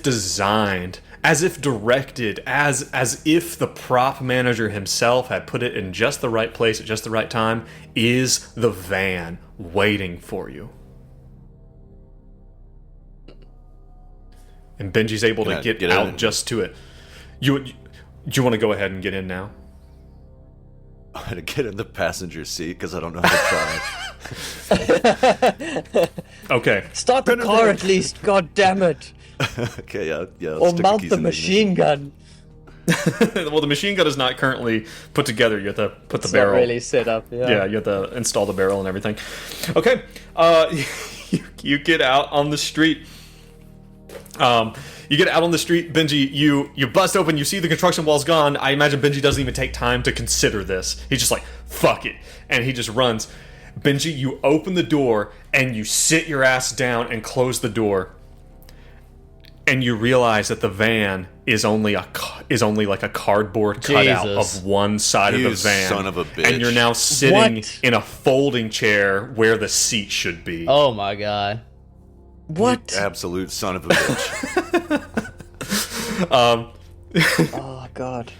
designed, as if directed, as if the prop manager himself had put it in just the right place at just the right time, is the van waiting for you. And Benji's able to get out in? just to it. Do you want to go ahead and get in now? I'm gonna get in the passenger seat because I don't know how to drive. Okay. Start the car at least, god damn it. Okay, yeah. Or stick mount keys the in machine gun. Well, the machine gun is not currently put together. You have to put the It's barrel. not really set up, yeah. Yeah, you have to install the barrel and everything. Okay, you get out on the street. You get out on the street, Benji. You bust open. You see the construction wall's gone. I imagine Benji doesn't even take time to consider this. He's just like, "Fuck it," and he just runs. Benji, you open the door and you sit your ass down and close the door. And you realize that the van is only like a cardboard cutout Jesus. of one side of You the van. son of a bitch. And you're now sitting What? in a folding chair where the seat should be. Oh my god. What? Absolute son of a bitch. Oh god.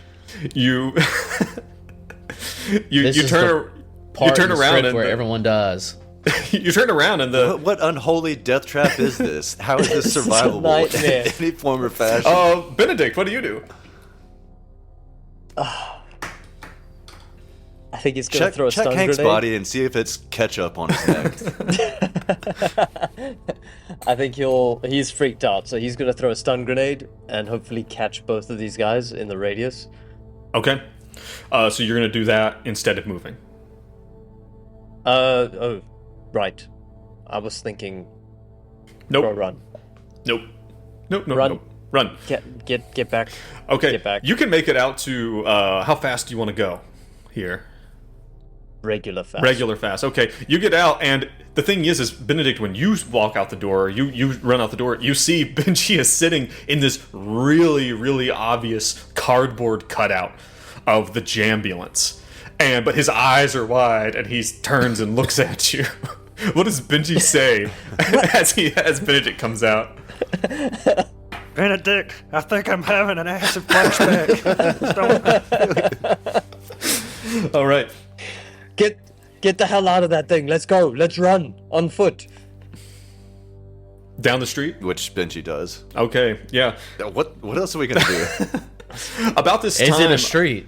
You This you is turn Part you turn of the around script and where the- everyone dies. you turn around and the What unholy death trap is this? How is this This is a survivable nightmare. in any form or fashion? Benedict, what do you do? I think he's gonna check throw a stun Hank's grenade. body and see if it's ketchup on his neck. I think he's freaked out, so he's gonna throw a stun grenade and hopefully catch both of these guys in the radius. Okay. So you're gonna do that instead of moving. Oh, right. I was thinking Nope. throw a run. Nope. Nope. Run. Nope. Run. Get back. Okay. Get back. You can make it out to how fast do you want to go here? Regular fast. Regular fast. Okay. You get out, and the thing is Benedict, when you walk out the door, you run out the door, you see Benji is sitting in this really, really obvious cardboard cutout of the Jambulance. But his eyes are wide, and he turns and looks at you. What does Benji say as Benedict comes out? Benedict, I think I'm having an acid flashback. All right. Get the hell out of that thing. Let's go. Let's run on foot. Down the street? Which Benji does. Okay, yeah. What else are we gonna do? About this It's time... in a street.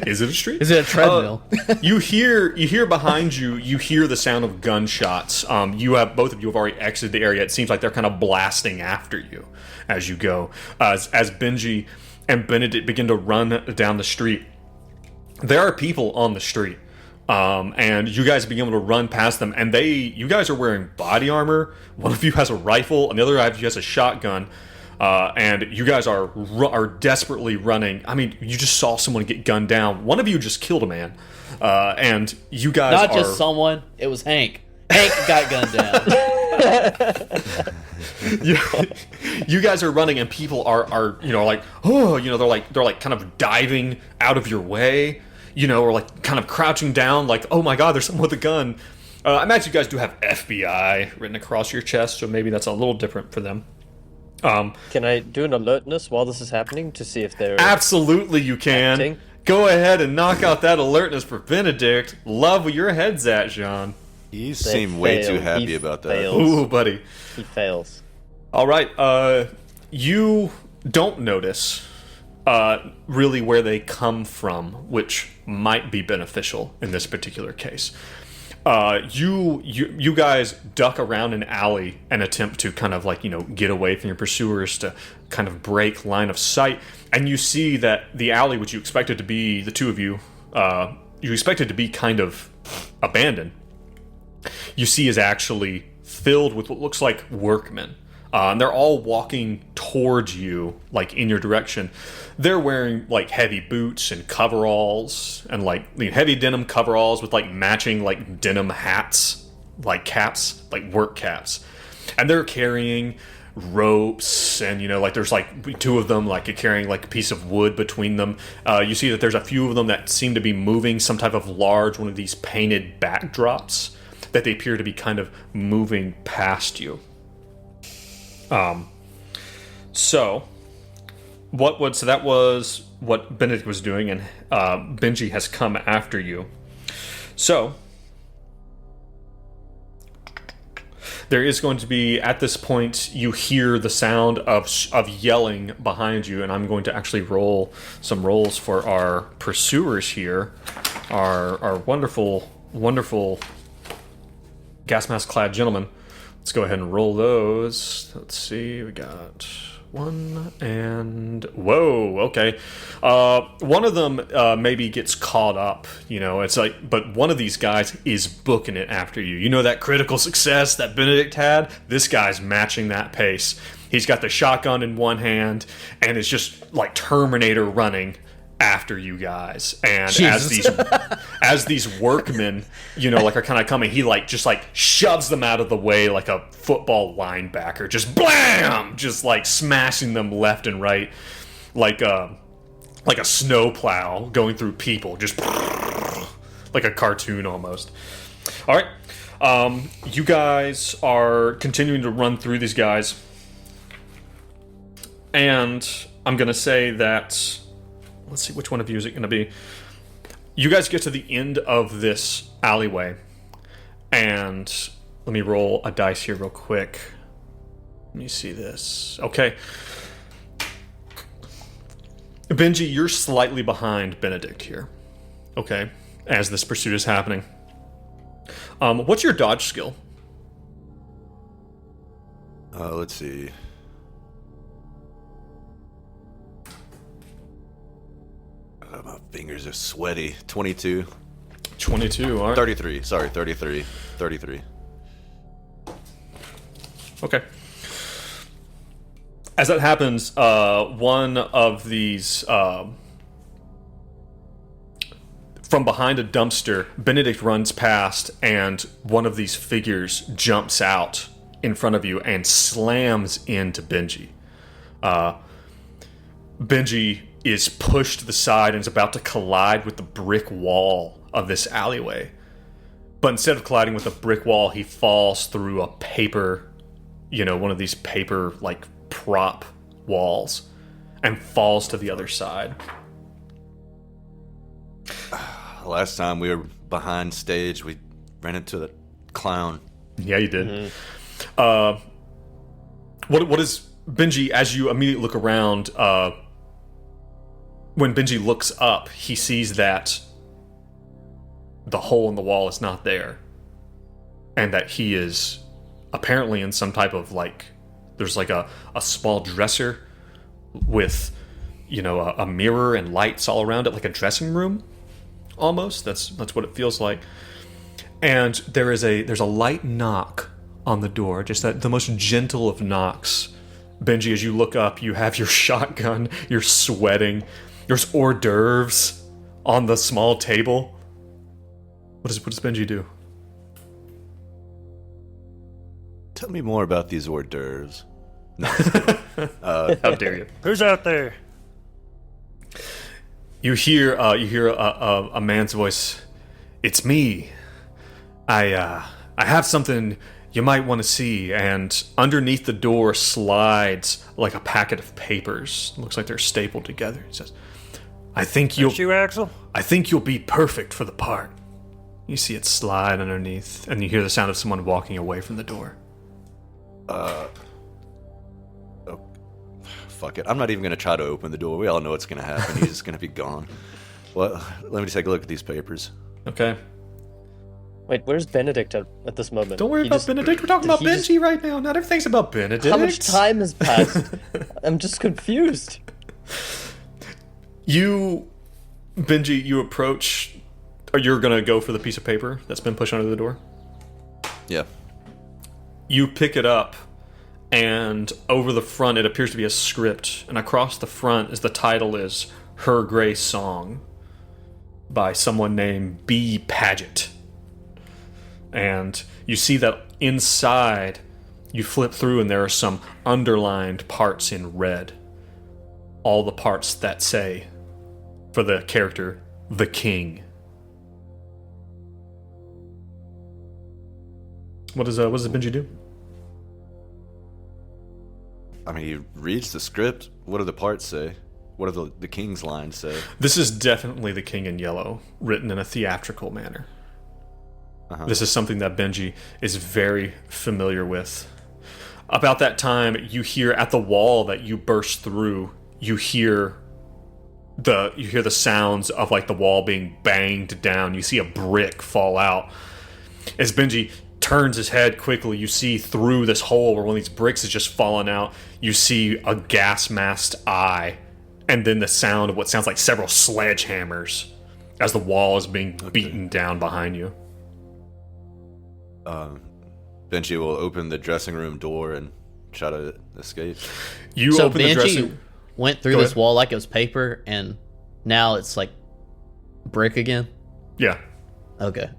Is it a street? Is it a treadmill? You hear behind you. You hear the sound of gunshots. Both of you have already exited the area. It seems like they're kind of blasting after you as you go. As Benji and Benedict begin to run down the street, there are people on the street, and you guys begin to run past them. And you guys are wearing body armor. One of you has a rifle, and the other of you has a shotgun. And you guys are desperately running. I mean, you just saw someone get gunned down. One of you just killed a man, and you guys Not just someone. It was Hank. Hank got gunned down. You guys are running, and people are like, oh, they're like kind of diving out of your way, or like kind of crouching down, like, oh my god, there's someone with a gun. I imagine you guys do have FBI written across your chest, so maybe that's a little different for them. Can I do an alertness while this is happening to see if they're absolutely you can acting? Go ahead and knock out that alertness for Benedict. Love where your head's at, Jean. You seem way too happy about that. fails. Ooh, buddy. He fails. All right. You don't notice really where they come from, which might be beneficial in this particular case. You guys duck around an alley and attempt to kind of like, get away from your pursuers to kind of break line of sight. And you see that the alley, which you expected to be, the two of you, you expected to be kind of abandoned, you see is actually filled with what looks like workmen. And they're all walking towards you, like in your direction. They're wearing like heavy boots and coveralls, and like heavy denim coveralls with like matching like denim hats, like caps, like work caps. And they're carrying ropes, and like there's like two of them like carrying like a piece of wood between them. You see that there's a few of them that seem to be moving some type of large one of these painted backdrops that they appear to be kind of moving past you. So that was what Benedict was doing, and Benji has come after you. So there is going to be, at this point, you hear the sound of yelling behind you, and I'm going to actually roll some rolls for our pursuers here, our wonderful, wonderful gas mask clad gentlemen. Let's go ahead and roll those. Let's see, we got one, and whoa, okay. One of them maybe gets caught up, it's like, but one of these guys is booking it after you. That critical success that Benedict had? This guy's matching that pace. He's got the shotgun in one hand, and is just like Terminator running after you guys. And as these workmen are kind of coming, he just shoves them out of the way like a football linebacker, just blam, just like smashing them left and right like a snowplow going through people, just like a cartoon almost. All right, you guys are continuing to run through these guys, and I'm gonna say that, let's see, which one of you is it going to be? You guys get to the end of this alleyway, and let me roll a dice here real quick. Let me see this. Okay. Benji, you're slightly behind Benedict here. Okay, as this pursuit is happening. What's your dodge skill? Let's see. My fingers are sweaty. 22. 22, all right. 33. Sorry, 33. 33. Okay. As that happens, one of these, from behind a dumpster, Benedict runs past, and one of these figures jumps out in front of you and slams into Benji. Benji is pushed to the side and is about to collide with the brick wall of this alleyway. But instead of colliding with the brick wall, he falls through a paper, one of these paper, like, prop walls, and falls to the other side. Last time we were behind stage, we ran into the clown. Yeah, you did. What is, Benji, as you immediately look around, when Benji looks up, he sees that the hole in the wall is not there, and that he is apparently in some type of there's like a small dresser with a mirror and lights all around it, like a dressing room almost. That's what it feels like. And there's a light knock on the door, just the most gentle of knocks. Benji, as you look up, you have your shotgun, you're sweating, there's hors d'oeuvres on the small table. What does Benji do? Tell me more about these hors d'oeuvres. No. How dare you? Who's out there? You hear a man's voice. It's me. I have something you might want to see. And underneath the door slides like a packet of papers. Looks like they're stapled together. He says, I think You, Axel? you'll be perfect for the part. You see it slide underneath, and you hear the sound of someone walking away from the door. Fuck it. I'm not even going to try to open the door. We all know what's going to happen. He's just going to be gone. Well, let me take a look at these papers. Okay. Wait, where's Benedict at this moment? Don't worry about Benedict. We're talking about Benji right now. Not everything's about Benedict. How much time has passed? I'm just confused. Benji, you approach. Or you're going to go for the piece of paper that's been pushed under the door? Yeah. You pick it up, and over the front it appears to be a script, and across the front the title is Her Grey Song by someone named B. Paget. And you see that inside, you flip through and there are some underlined parts in red. All the parts that say, for the character, the king. What does Benji do? I mean, he reads the script. What do the parts say? What do the king's lines say? This is definitely the King in Yellow, written in a theatrical manner. This is something that Benji is very familiar with. About that time, you hear at the wall that you burst through, you hear the sounds of like the wall being banged down. You see a brick fall out. As Benji turns his head quickly, you see through this hole where one of these bricks has just fallen out, you see a gas masked eye, and then the sound of what sounds like several sledgehammers as the wall is being beaten down behind you. Benji will open the dressing room door and try to escape. You open the dressing. Went through Go this ahead. wall like it was paper, and now it's like brick again. Yeah. Okay.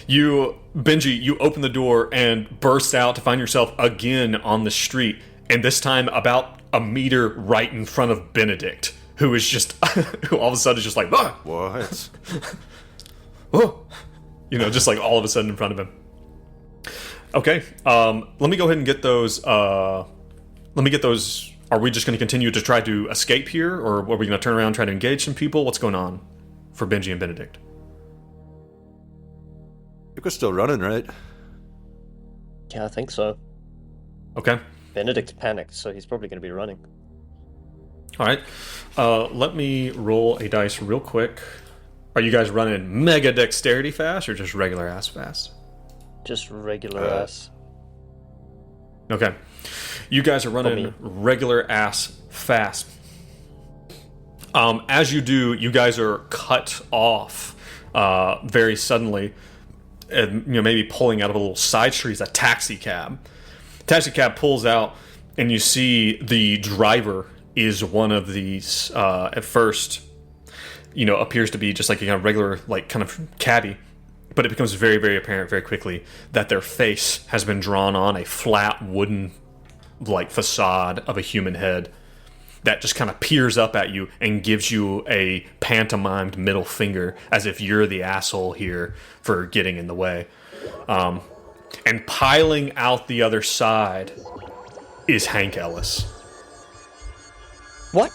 Benji, you open the door and burst out to find yourself again on the street, and this time about a meter right in front of Benedict, who is just, who all of a sudden is just like, ah! What? Oh! Just like all of a sudden in front of him. Okay, let me go ahead and get those, Are we just going to continue to try to escape here, or are we going to turn around and try to engage some people? What's going on for Benji and Benedict? We're still running, right? Yeah, I think so. Okay. Benedict's panicked, so he's probably going to be running. All right. Let me roll a dice real quick. Are you guys running mega dexterity fast or just regular ass fast? Just regular ass. Okay. You guys are running regular ass fast. As you do, you guys are cut off very suddenly, and maybe pulling out of a little side street is a taxi cab. Taxi cab pulls out, and you see the driver is one of these. At first, appears to be just like a regular, like kind of caddy, but it becomes very, very apparent very quickly that their face has been drawn on a flat wooden, like facade of a human head that just kind of peers up at you and gives you a pantomimed middle finger as if you're the asshole here for getting in the way. And piling out the other side is Hank Ellis. What?